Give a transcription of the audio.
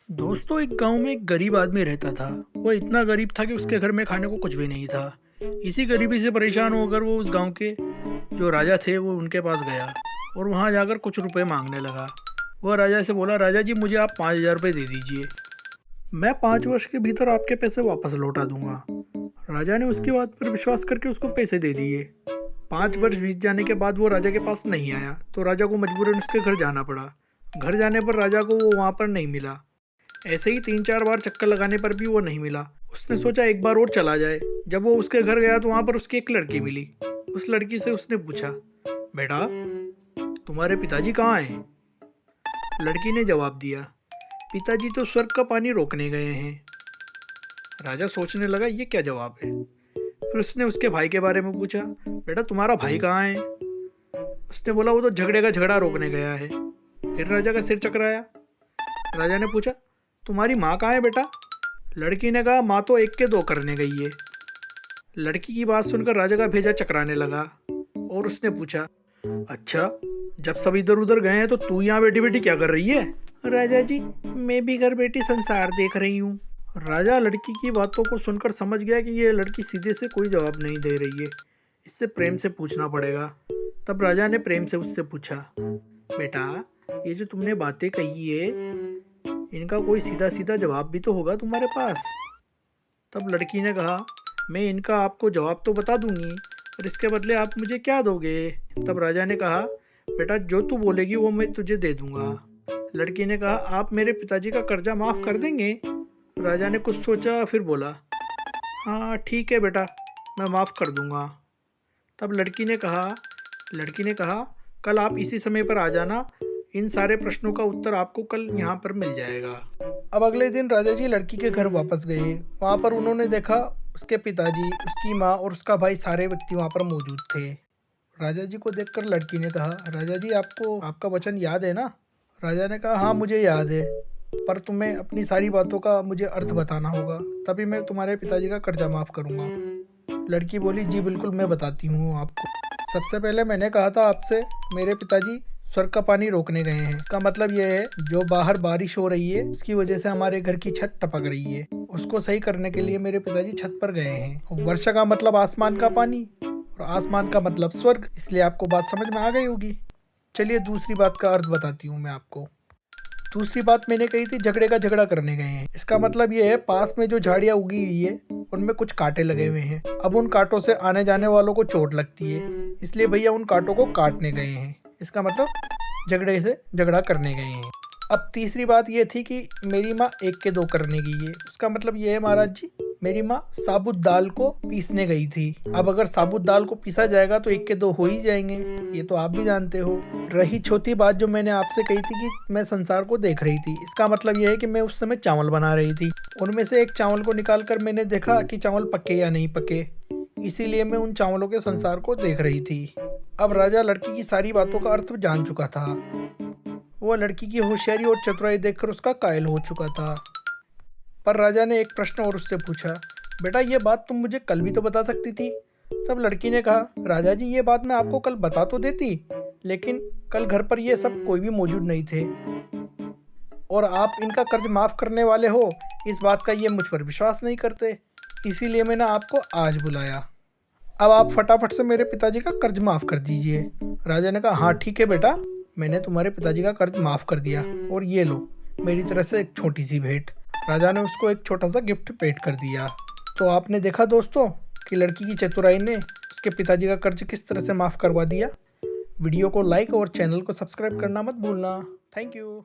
दोस्तों, एक गांव में एक गरीब आदमी रहता था। वो इतना गरीब था कि उसके घर में खाने को कुछ भी नहीं था। इसी गरीबी से परेशान होकर वो उस गांव के जो राजा थे वो उनके पास गया और वहां जाकर कुछ रुपए मांगने लगा। वह राजा से बोला, राजा जी मुझे आप 5,000 रुपये दे दीजिए। मैं 5 वर्ष के भीतर आपके पैसे वापस लौटा दूंगा। राजा ने उसकी बात पर विश्वास करके उसको पैसे दे दिए। 5 वर्ष बीत जाने के बाद वो राजा के पास नहीं आया तो राजा को मजबूरन उसके घर जाना पड़ा। घर जाने पर राजा को वो वहाँ पर नहीं मिला। ऐसे ही 3-4 बार चक्कर लगाने पर भी वो नहीं मिला। उसने सोचा एक बार और चला जाए। जब वो उसके घर गया तो वहाँ पर उसकी एक लड़की मिली। उस लड़की से उसने पूछा, बेटा तुम्हारे पिताजी कहाँ हैं? लड़की ने जवाब दिया, पिताजी तो स्वर्ग का पानी रोकने गए हैं। राजा सोचने लगा ये क्या जवाब है। फिर उसने उसके भाई के बारे में पूछा, बेटा तुम्हारा भाई कहाँ है? उसने बोला वो तो झगड़े का झगड़ा रोकने गया है। फिर राजा का सिर चकराया। राजा ने पूछा, तुम्हारी माँ कहाँ है बेटा? लड़की ने कहा, माँ तो 1 के 2 करने गई है। लड़की की बात सुनकर राजा का भेजा चकराने लगा और उसने पूछा, अच्छा जब सब इधर उधर गए हैं तो तू यहाँ बैठी बैठी क्या कर रही है? राजा जी मैं भी घर बैठी संसार देख रही हूँ। राजा लड़की की बातों को सुनकर समझ गया कि ये लड़की सीधे से कोई जवाब नहीं दे रही है, इससे प्रेम से पूछना पड़ेगा। तब राजा ने प्रेम से उससे पूछा, बेटा ये जो तुमने बातें कही है इनका कोई सीधा सीधा जवाब भी तो होगा तुम्हारे पास। तब लड़की ने कहा, मैं इनका आपको जवाब तो बता दूंगी पर इसके बदले आप मुझे क्या दोगे? तब राजा ने कहा, बेटा जो तू बोलेगी वो मैं तुझे दे दूंगा। लड़की ने कहा, आप मेरे पिताजी का कर्जा माफ़ कर देंगे? राजा ने कुछ सोचा फिर बोला, हाँ ठीक है बेटा मैं माफ़ कर दूंगा। तब लड़की ने कहा कल आप इसी समय पर आ जाना, इन सारे प्रश्नों का उत्तर आपको कल यहाँ पर मिल जाएगा। अब अगले दिन राजा जी लड़की के घर वापस गए। वहाँ पर उन्होंने देखा उसके पिताजी, उसकी माँ और उसका भाई सारे व्यक्ति वहाँ पर मौजूद थे। राजा जी को देखकर लड़की ने कहा, राजा जी आपको आपका वचन याद है ना? राजा ने कहा, हाँ मुझे याद है, पर तुम्हें अपनी सारी बातों का मुझे अर्थ बताना होगा, तभी मैं तुम्हारे पिताजी का कर्जा माफ़ करूँगा। लड़की बोली, जी बिल्कुल मैं बताती हूँ आपको। सबसे पहले मैंने कहा था आपसे मेरे पिताजी स्वर्ग का पानी रोकने गए हैं। इसका मतलब यह है जो बाहर बारिश हो रही है उसकी वजह से हमारे घर की छत टपक रही है, उसको सही करने के लिए मेरे पिताजी छत पर गए हैं। वर्षा का मतलब आसमान का पानी और आसमान का मतलब स्वर्ग, इसलिए आपको बात समझ में आ गई होगी। चलिए दूसरी बात का अर्थ बताती हूँ मैं आपको। दूसरी बात मैंने कही थी झगड़े का झगड़ा करने गए हैं। इसका मतलब ये है पास में जो झाड़ियाँ उगी हुई है उनमें कुछ कांटे लगे हुए हैं। अब उन कांटों से आने जाने वालों को चोट लगती है, इसलिए भैया उन कांटों को काटने गए हैं। इसका मतलब झगड़े से झगड़ा करने गए हैं। अब तीसरी बात ये थी कि मेरी माँ 1 के 2 करने गई है। उसका मतलब ये है महाराज जी मेरी माँ साबुत दाल को पीसने गई थी। अब अगर साबुत दाल को पीसा जाएगा तो 1 के 2 हो ही जाएंगे, ये तो आप भी जानते हो। रही चौथी बात जो मैंने आपसे कही थी कि मैं संसार को देख रही थी, इसका मतलब यह है कि मैं उस समय चावल बना रही थी। उनमें से एक चावल को निकाल कर मैंने देखा कि चावल पके या नहीं पके, इसीलिए मैं उन चावलों के संसार को देख रही थी। अब राजा लड़की की सारी बातों का अर्थ जान चुका था। वो लड़की की होशियारी और चतुराई देखकर उसका कायल हो चुका था। पर राजा ने एक प्रश्न और उससे पूछा, बेटा ये बात तुम मुझे कल भी तो बता सकती थी। तब लड़की ने कहा, राजा जी ये बात मैं आपको कल बता तो देती, लेकिन कल घर पर ये सब कोई भी मौजूद नहीं थे और आप इनका कर्ज माफ़ करने वाले हो इस बात का ये मुझ पर विश्वास नहीं करते, इसीलिए मैंने आपको आज बुलाया। अब आप फटाफट से मेरे पिताजी का कर्ज माफ़ कर दीजिए। राजा ने कहा, हाँ ठीक है बेटा मैंने तुम्हारे पिताजी का कर्ज माफ़ कर दिया और ये लो मेरी तरफ से एक छोटी सी भेंट। राजा ने उसको एक छोटा सा गिफ्ट भेंट कर दिया। तो आपने देखा दोस्तों कि लड़की की चतुराई ने उसके पिताजी का कर्ज किस तरह से माफ़ करवा दिया। वीडियो को लाइक और चैनल को सब्सक्राइब करना मत भूलना। Thank you.